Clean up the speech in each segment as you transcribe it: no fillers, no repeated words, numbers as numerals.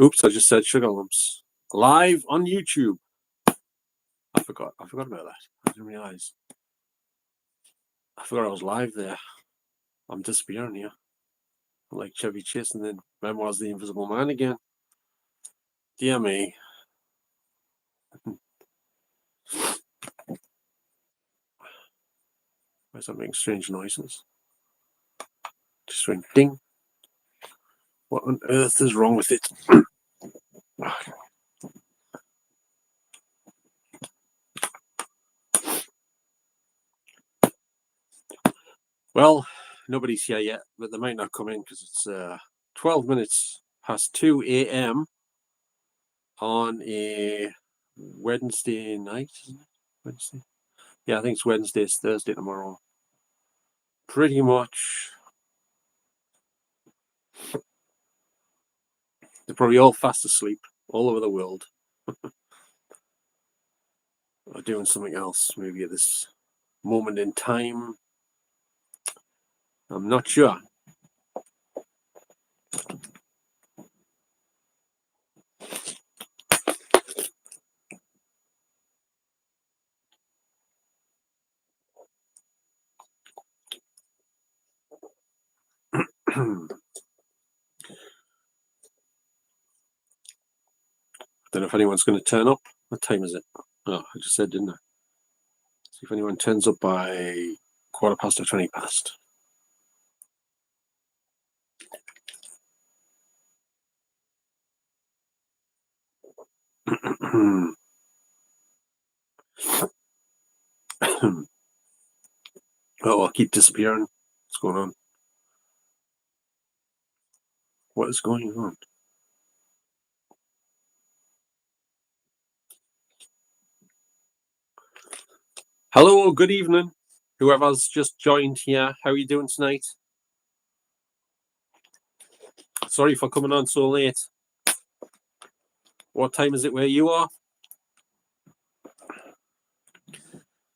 Oops, I just said sugar lumps. Live on YouTube. I forgot about that. I didn't realize. I forgot I was live there. I'm disappearing here. I'm like Chevy Chase and then Memoirs of the Invisible Man again. Dear me. Why is that making strange noises? Just went ding. What on earth is wrong with it? Well, nobody's here yet, but they might not come in because it's 12 minutes past 2 a.m. on a Wednesday night, isn't it? Wednesday? Yeah, I think it's Wednesday. It's Thursday tomorrow. Pretty much. They're probably all fast asleep all over the world. Or doing something else, maybe at this moment in time. I'm not sure. Don't know if anyone's going to turn up. What time is it? Oh, I just said, didn't I? See if anyone turns up by 20 or 20 past. Oh, I keep disappearing. What's going on? What is going on? Hello, good evening. Whoever's just joined here, how are you doing tonight? Sorry for coming on so late. What time is it where you are?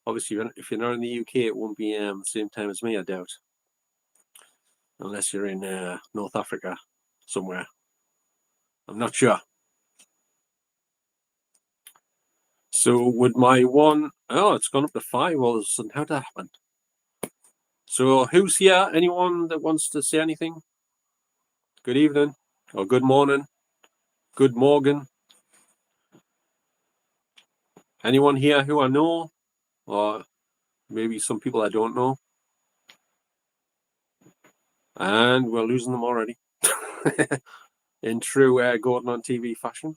Obviously, if you're not in the UK, it won't be the same time as me, I doubt. Unless you're in North Africa somewhere. I'm not sure. So would my one... Oh, it's gone up to 5 all of a sudden. How'd that happen? So who's here? Anyone that wants to say anything? Good evening. Or good morning. Good morning. Anyone here who I know? Or maybe some people I don't know? And we're losing them already. In true Gordon on TV fashion.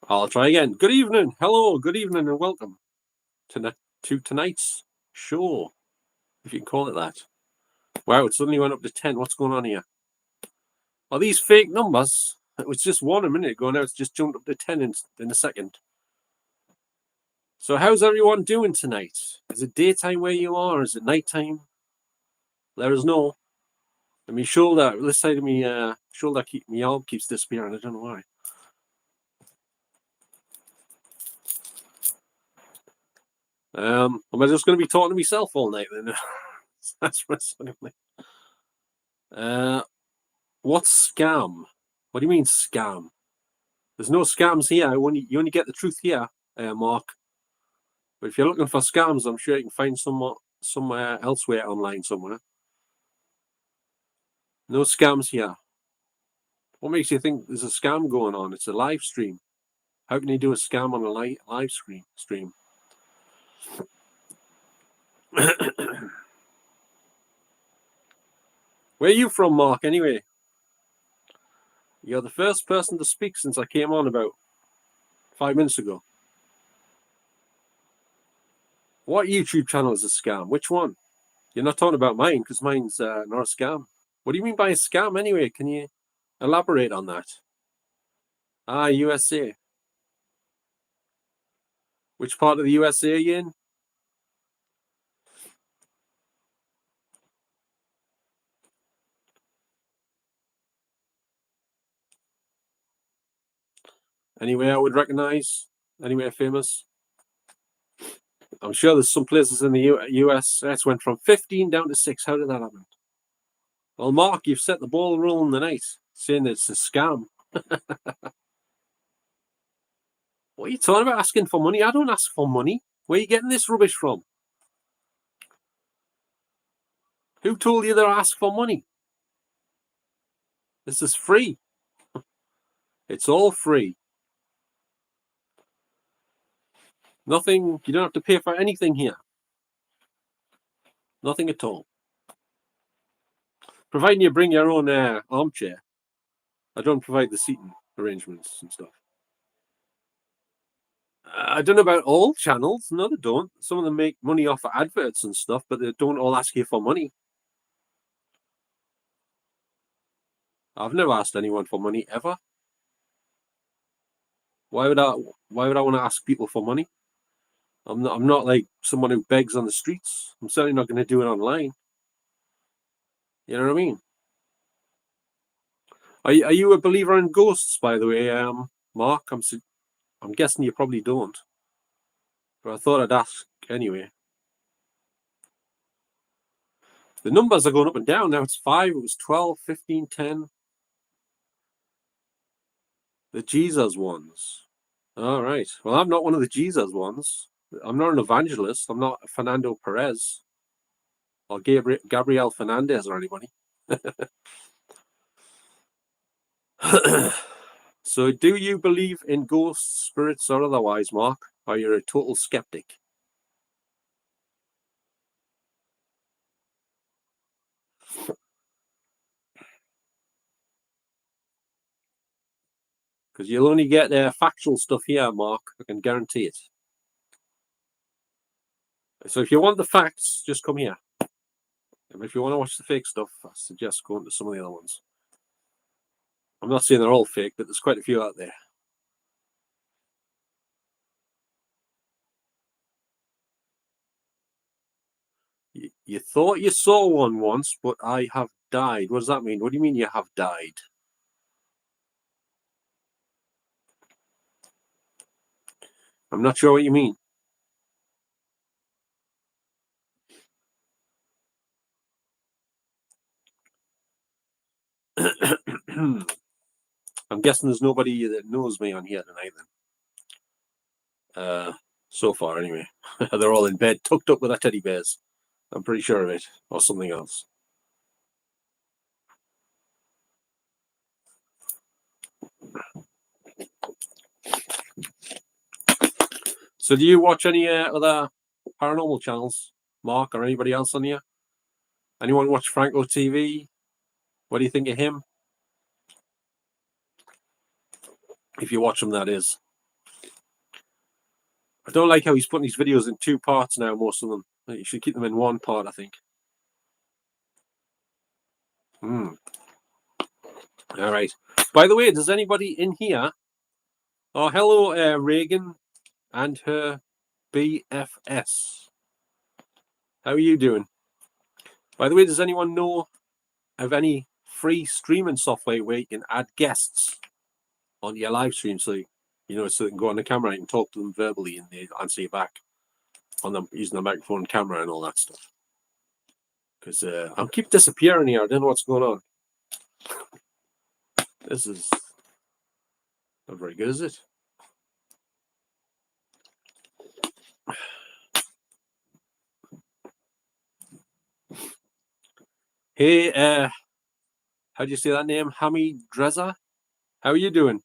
I'll try again. Good evening. Hello. Good evening and welcome to tonight's show, if you can call it that. Wow, it suddenly went up to 10. What's going on here? Are these fake numbers? It was just 1 a minute ago. Now it's just jumped up to 10 in a second. So how's everyone doing tonight? Is it daytime where you are, or is it nighttime? Let us know. And my shoulder, this side of me shoulder, my arm keeps disappearing. I don't know why. Am I just going to be talking to myself all night then? That's what's funny. What's scam? What do you mean scam? There's no scams here. You only get the truth here, Mark. But if you're looking for scams, I'm sure you can find somewhere elsewhere online somewhere. No scams here. What makes you think there's a scam going on? It's a live stream. How can you do a scam on a live stream? Where are you from, Mark, anyway? You're the first person to speak since I came on about 5 minutes ago. What YouTube channel is a scam? Which one? You're not talking about mine, because mine's not a scam. What do you mean by a scam anyway? Can you elaborate on that? Ah, USA. Which part of the USA are you in? Anywhere I would recognize? Anywhere famous? I'm sure there's some places in the US that's went from 15 down to 6. How did that happen? Well, Mark, you've set the ball rolling tonight, saying it's a scam. What are you talking about asking for money? I don't ask for money. Where are you getting this rubbish from? Who told you that I ask for money? This is free. It's all free. Nothing, you don't have to pay for anything here. Nothing at all. Providing you bring your own armchair. I don't provide the seating arrangements and stuff. I don't know about all channels. No, they don't. Some of them make money off of adverts and stuff, but they don't all ask you for money. I've never asked anyone for money ever. Why would I want to ask people for money? I'm not like someone who begs on the streets. I'm certainly not going to do it online. You know what I mean? Are you a believer in ghosts, by the way, Mark? I'm guessing you probably don't, but I thought I'd ask anyway. The numbers are going up and down. Now it's 5, it was 12, 15, 10. The Jesus ones. All right. Well, I'm not one of the Jesus ones. I'm not an evangelist. I'm not Fernando Perez or Gabriel Fernandez or anybody. So, do you believe in ghosts, spirits, or otherwise, Mark? Or you're a total skeptic? Because you'll only get factual stuff here, Mark. I can guarantee it. So, if you want the facts, just come here. And if you want to watch the fake stuff, I suggest going to some of the other ones. I'm not saying they're all fake, but there's quite a few out there. You thought you saw one once, but I have died. What does that mean? What do you mean you have died? I'm not sure what you mean. I'm guessing there's nobody that knows me on here tonight then. So far, anyway. They're all in bed, tucked up with their teddy bears. I'm pretty sure of it, or something else. So, do you watch any other paranormal channels, Mark, or anybody else on here? Anyone watch Franco TV? What do you think of him? If you watch him, that is. I don't like how he's putting these videos in 2 parts now, most of them. You should keep them in 1 part, I think. All right. By the way, does anybody in here... Oh, hello, Reagan and her BFS. How are you doing? By the way, does anyone know of any free streaming software where you can add guests on your live stream so so they can go on the camera and talk to them verbally and they answer you back on them using the microphone and camera and all that stuff? Because I keep disappearing here. I don't know what's going on. This is not very good, is it? Hey, how do you say that name? Hamid Dreza? How are you doing?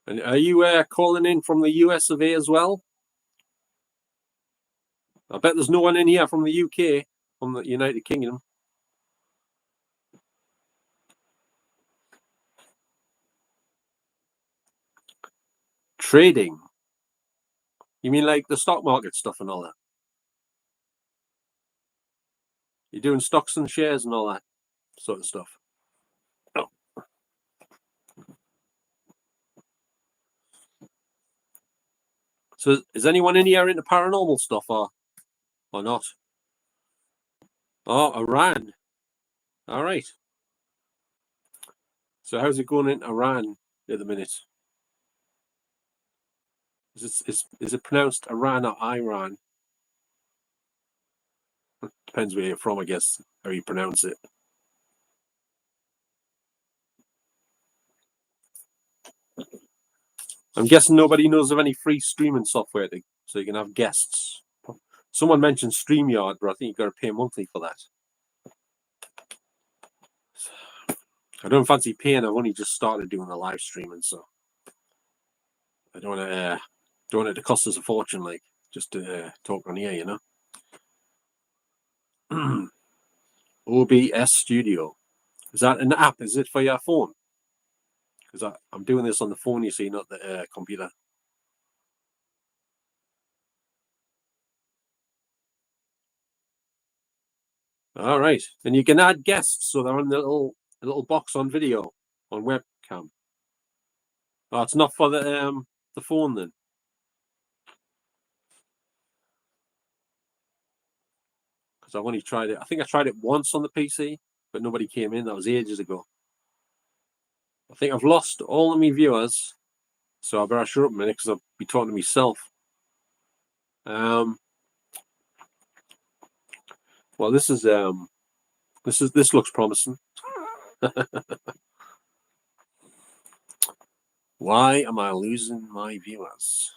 And are you calling in from the US of A as well? I bet there's no one in here from the UK, from the United Kingdom. Trading? You mean like the stock market stuff and all that? You're doing stocks and shares and all that sort of stuff? No. So is anyone in here into paranormal stuff or not? Oh, Iran. All right. So how's it going in Iran at the minute? Is it pronounced Iran or Iran? Depends where you're from, I guess, how you pronounce it. I'm guessing nobody knows of any free streaming software so you can have guests. Someone mentioned StreamYard, but I think you got to pay monthly for that. I don't fancy paying. I've only just started doing the live streaming, so I don't want it to cost us a fortune, like just to talk on here, you know. OBS Studio. Is that an app? Is it for your phone? Because I'm doing this on the phone, you see, not the computer. All right, and you can add guests, so they're on the little box on video on webcam. Oh, it's not for the phone then. Because I've only tried it. I think I tried it once on the PC, but nobody came in. That was ages ago. I think I've lost all of my viewers, so I better shut up a minute because I'll be talking to myself. Well, this looks promising. Why am I losing my viewers?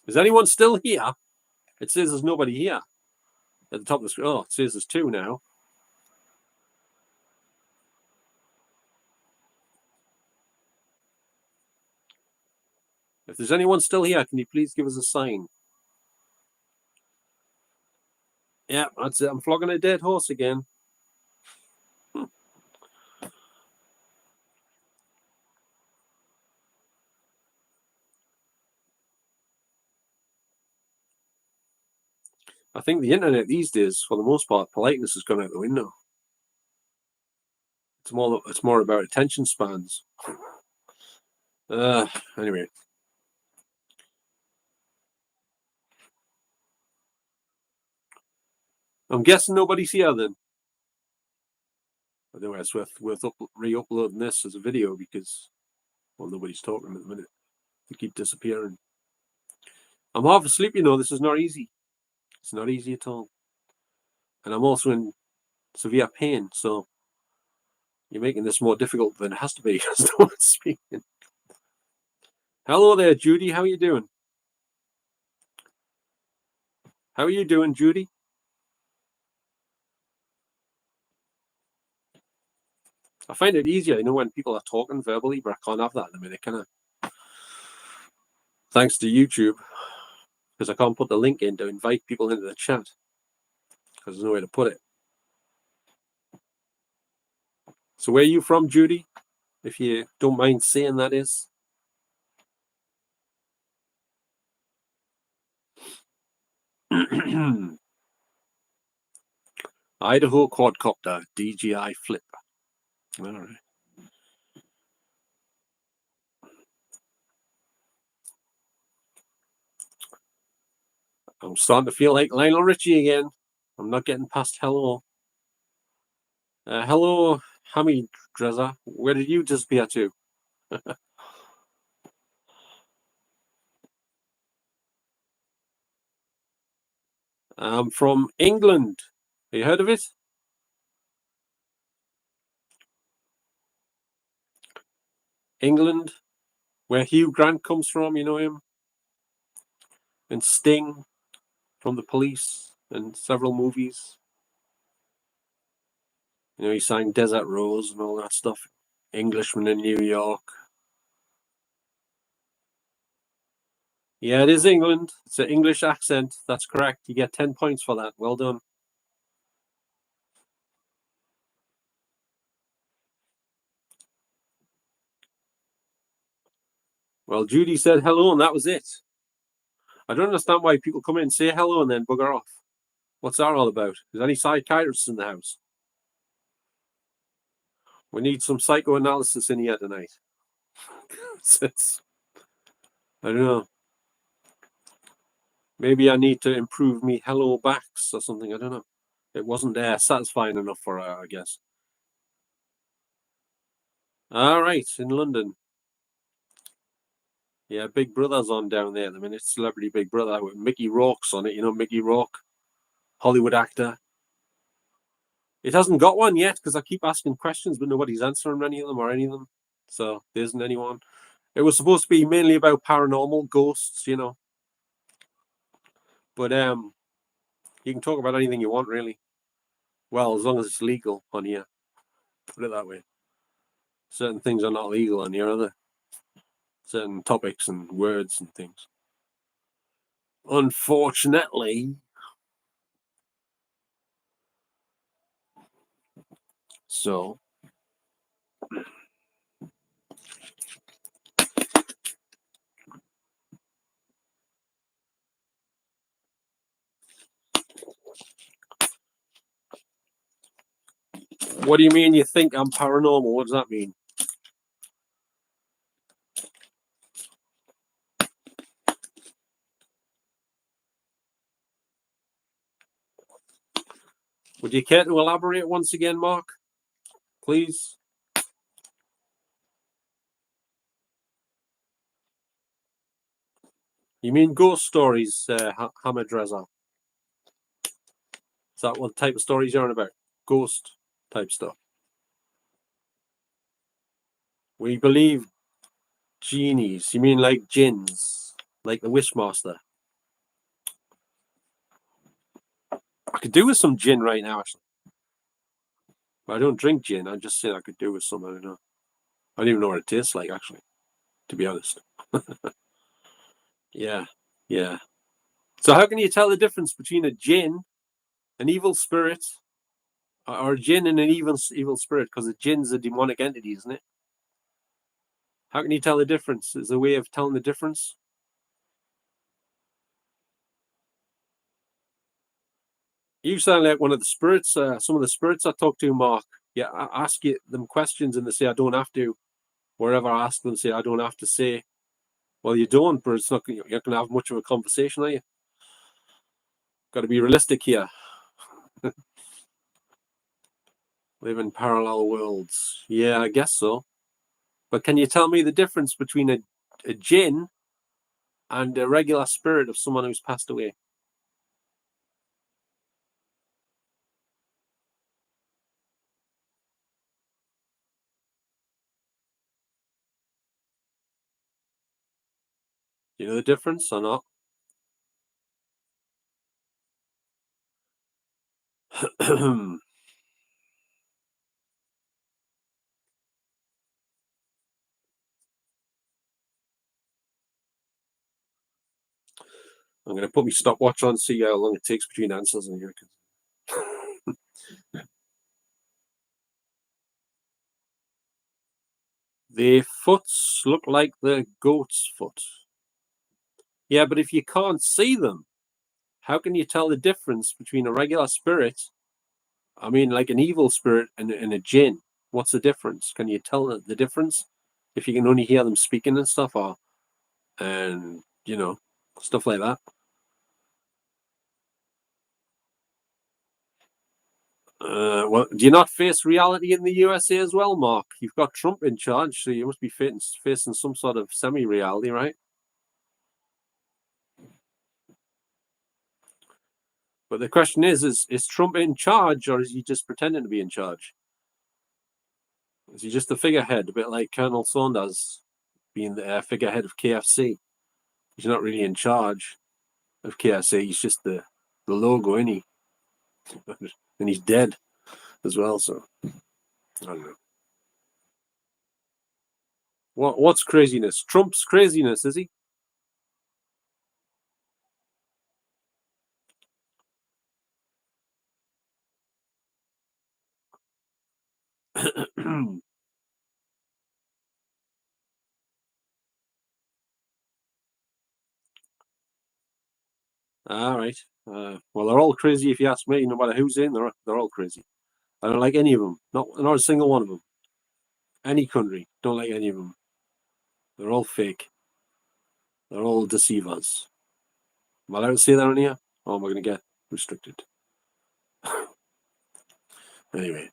Is anyone still here? It says there's nobody here at the top of the screen. Oh, it says there's 2 now. If there's anyone still here, can you please give us a sign? Yeah, that's it. I'm flogging a dead horse again. I think the internet these days, for the most part, politeness has gone out the window. It's more about attention spans. Anyway. I'm guessing nobody's here then. But anyway, it's worth re-uploading this as a video because, well, nobody's talking at the minute. They keep disappearing. I'm half asleep, you know. This is not easy. It's not easy at all. And I'm also in severe pain, so you're making this more difficult than it has to be because no one's speaking. Hello there, Judy. How are you doing? How are you doing, Judy? I find it easier, you know, when people are talking verbally, but I can't have that in a minute, can I? Thanks to YouTube, because I can't put the link in to invite people into the chat, because there's no way to put it. So where are you from, Judy? If you don't mind saying that is. Idaho quadcopter, DJI Flip. All right. I'm starting to feel like Lionel Richie again. I'm not getting past hello. Hello, Hamid Dreza. Where did you disappear to? I'm from England. Have you heard of it? England, where Hugh Grant comes from, you know him? And Sting from The Police and several movies. You know, he sang Desert Rose and all that stuff. Englishman in New York. Yeah, it is England. It's an English accent. That's correct. You get 10 points for that. Well done. Well, Judy said hello, and that was it. I don't understand why people come in and say hello and then bugger off. What's that all about? Is there any psychiatrists in the house? We need some psychoanalysis in here tonight. I don't know. Maybe I need to improve me hello backs or something. I don't know. It wasn't satisfying enough for her, I guess. All right, in London. Yeah, Big Brother's on down there at the minute. Celebrity Big Brother with Mickey Rourke's on it. You know Mickey Rourke, Hollywood actor. It hasn't got one yet because I keep asking questions, but nobody's answering any of them or any of them. So there isn't anyone. It was supposed to be mainly about paranormal ghosts, you know. But you can talk about anything you want, really. Well, as long as it's legal on here. Put it that way. Certain things are not legal on here, are there? Certain topics and words and things. Unfortunately. So. What do you mean you think I'm paranormal? What does that mean? Would you care to elaborate once again, Mark? Please? You mean ghost stories, Hamid Reza? Is that what type of stories you're on about? Ghost type stuff. We believe genies. You mean like jinns? Like the Wishmaster? I could do with some gin right now, actually. But I don't drink gin. I'm just saying I could do with some. I don't know. I don't even know what it tastes like, actually, to be honest. Yeah, yeah. So how can you tell the difference between a jinn, an evil spirit, or a jinn and an evil spirit? Because a jinn's a demonic entity, isn't it? How can you tell the difference? Is there a way of telling the difference? You sound like one of the spirits. Some of the spirits I talk to, Mark. Yeah, I ask you them questions and they say I don't have to. Wherever I ask them, say I don't have to say. Well, you don't, but it's not. You're not going to have much of a conversation, are you? Got to be realistic here. Live in parallel worlds. Yeah, I guess so. But can you tell me the difference between a jinn and a regular spirit of someone who's passed away? Do you know the difference or not? I'm going to put my stopwatch on, see how long it takes between answers. And here. The foots look like the goat's foot. Yeah, but if you can't see them, how can you tell the difference between a regular spirit? I mean, like an evil spirit and a jinn. What's the difference? Can you tell the difference if you can only hear them speaking and stuff, or and stuff like that? Well, do you not face reality in the USA as well, Mark? You've got Trump in charge, so you must be facing some sort of semi-reality, right? But the question is Trump in charge, or is he just pretending to be in charge? Is he just a figurehead, a bit like Colonel Saunders being the figurehead of KFC? He's not really in charge of KFC. He's just the logo, isn't he? And he's dead as well. So I don't know. What's craziness? Trump's craziness, is he? All right. Well, they're all crazy if you ask me. No matter who's in, they're all crazy. I don't like any of them. Not a single one of them. Any country, don't like any of them. They're all fake. They're all deceivers. Am I allowed to say that on here? Or am I going to get restricted? Anyway.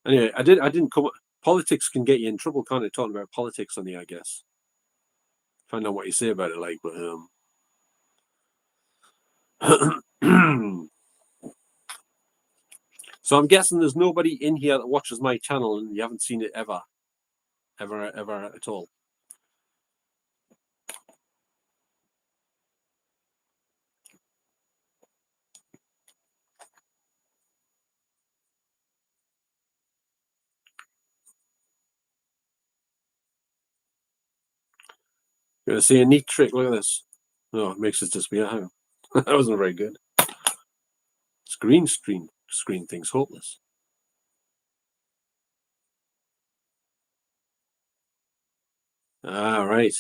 Anyway, I didn't come. Politics can get you in trouble, can't it? Talking about politics on the, I guess. Find out what you say about it, like, but so I'm guessing there's nobody in here that watches my channel and you haven't seen it ever at all. You're going to see a neat trick. Look at this. Oh, it makes it disappear. Hang on. That wasn't very good. This green screen thing's hopeless. All right.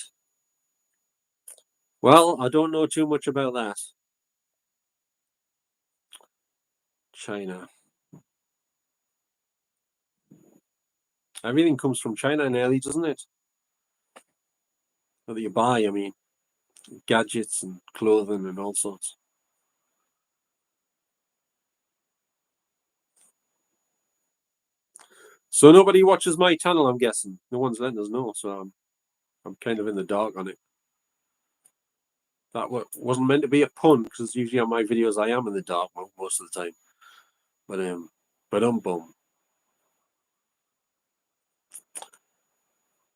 Well, I don't know too much about that. China. Everything comes from China nearly, doesn't it? That you buy, I mean, gadgets and clothing and all sorts. So nobody watches my channel, I'm guessing. No one's letting us know, so I'm kind of in the dark on it. That wasn't meant to be a pun, because usually on my videos I am in the dark most of the time. But boom.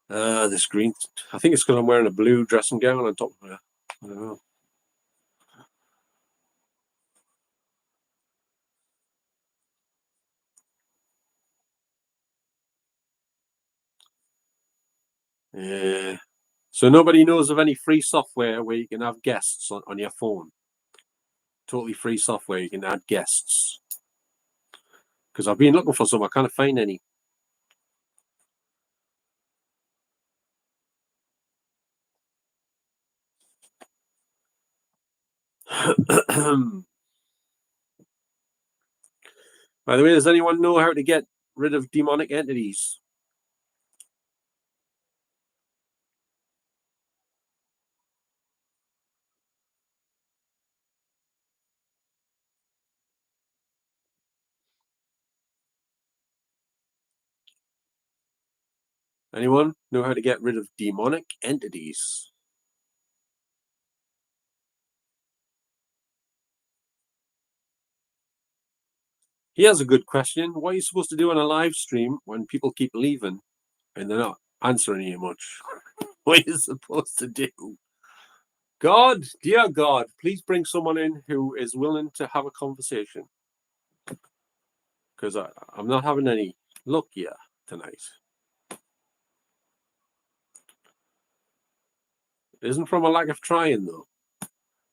This green. I think it's because I'm wearing a blue dressing gown on top of it. I don't know. Yeah. So nobody knows of any free software where you can have guests on your phone. Totally free software you can add guests. Because I've been looking for some, I can't find any. By the way, does anyone know how to get rid of demonic entities? Anyone know how to get rid of demonic entities? Here's a good question. What are you supposed to do on a live stream when people keep leaving and they're not answering you much? What are you supposed to do? God, dear God, please bring someone in who is willing to have a conversation. Because I'm not having any luck here tonight. It isn't from a lack of trying, though.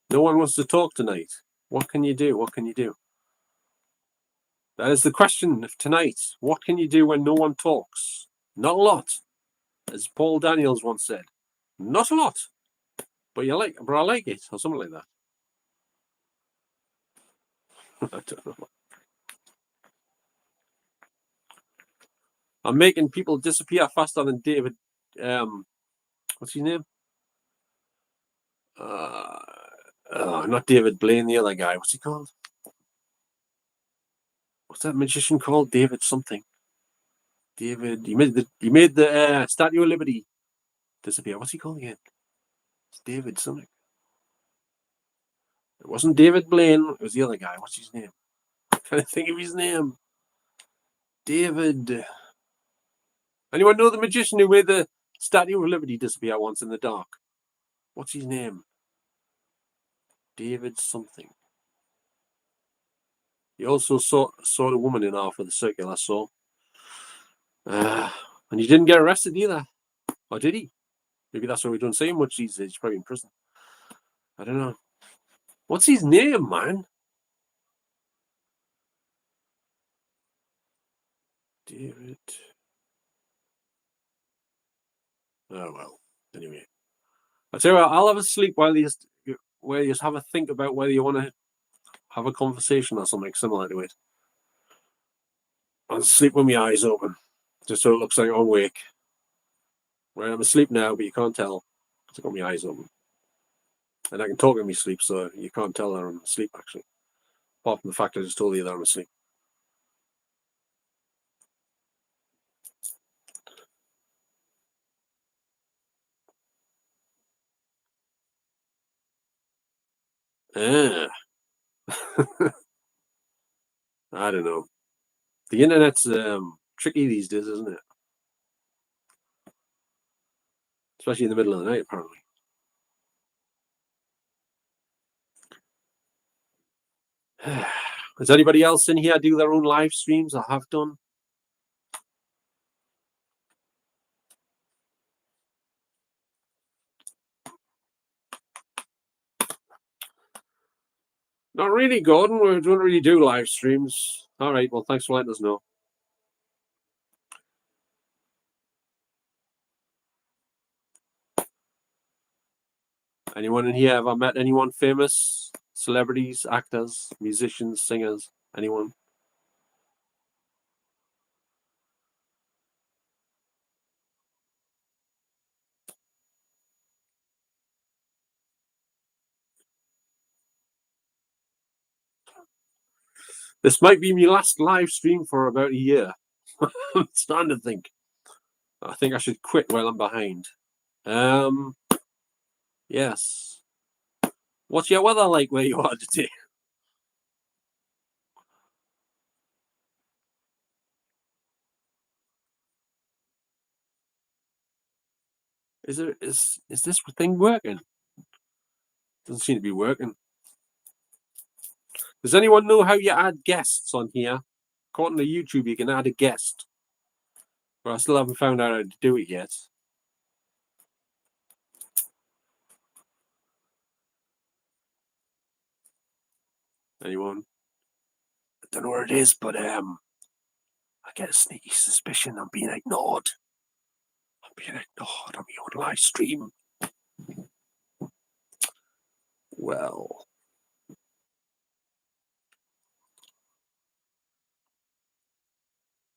No one wants to talk tonight. What can you do? What can you do? That is the question of tonight. What can you do when no one talks? Not a lot. As Paul Daniels once said. Not a lot. But I like it, or something like that. I don't know. I'm making people disappear faster than David. What's his name? Not David Blaine, the other guy. What's he called? What's that magician called? David something. David. He made the Statue of Liberty disappear. What's he called again? It's David something. It wasn't David Blaine. It was the other guy. What's his name? I'm trying to think of his name. David. Anyone know the magician who made the Statue of Liberty disappear once in the dark? What's his name? David something. He also saw a woman in half with a circular saw. And he didn't get arrested either. Or did he? Maybe that's why we don't see him much these days. He's probably in prison. I don't know. What's his name, man? David. Oh, well. Anyway. I'll tell you what, I'll have a sleep where you just have a think about whether you want to have a conversation or something similar to it. I'll sleep with my eyes open, just so it looks like I'm awake. Well, I'm asleep now, but you can't tell because I've got my eyes open. And I can talk in my sleep, so you can't tell that I'm asleep, actually. Apart from the fact I just told you that I'm asleep. I don't know. The internet's tricky these days, isn't it? Especially in the middle of the night, apparently. Does anybody else in here do their own live streams or have done? Not really, Gordon. We don't really do live streams. All right. Well, thanks for letting us know. Anyone in here ever met anyone famous? Celebrities, actors, musicians, singers? Anyone? This might be my last live stream for about a year. I'm starting to think. I think I should quit while I'm behind. Yes. What's your weather like where you are today? Is this thing working? Doesn't seem to be working. Does anyone know how you add guests on here? According to YouTube, you can add a guest. But I still haven't found out how to do it yet. Anyone? I don't know where it is, but I get a sneaky suspicion I'm being ignored. I'm being ignored on my own live stream. Well.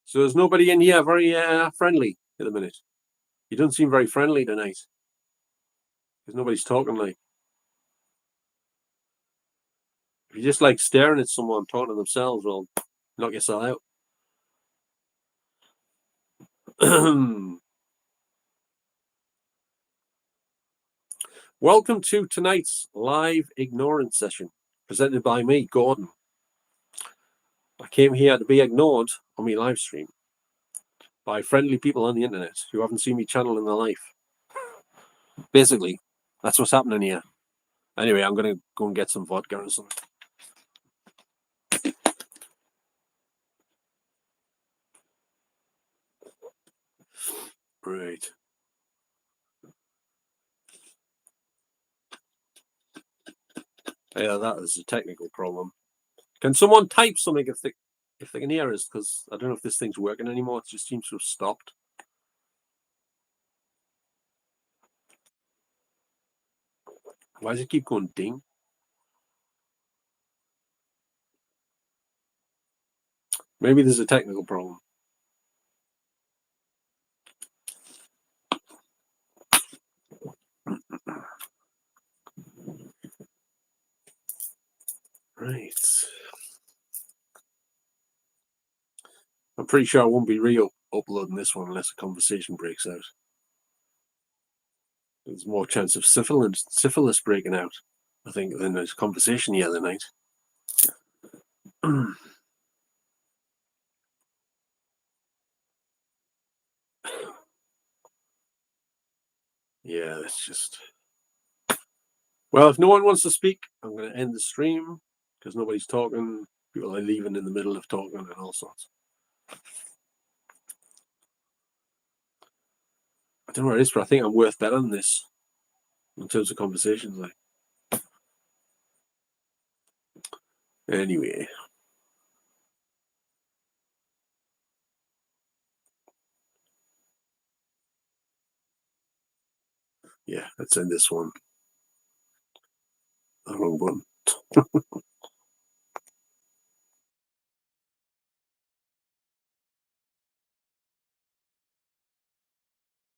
So there's nobody in here very friendly at the minute. You don't seem very friendly tonight. Because nobody's talking like. If you just like staring at someone talking to themselves, well, knock yourself out. Welcome to tonight's live ignorance session, presented by me, Gordon. I came here to be ignored on my live stream by friendly people on the internet who haven't seen me channel in their life. Basically, that's what's happening here. Anyway, I'm going to go and get some vodka or something. Right. Yeah, that is a technical problem. Can someone type something if they can hear us? Because I don't know if this thing's working anymore. It just seems to have stopped. Why does it keep going ding? Maybe there's a technical problem. Right. I'm pretty sure I won't be re-uploading this one unless a conversation breaks out. There's more chance of syphilis breaking out, I think, than there's conversation the other night. Yeah, it's just. Well, if no one wants to speak, I'm going to end the stream because nobody's talking. People are leaving in the middle of talking and all sorts. I don't know where it is, but I think I'm worth better than this in terms of conversations. Like, anyway, yeah, let's end this one. The wrong button.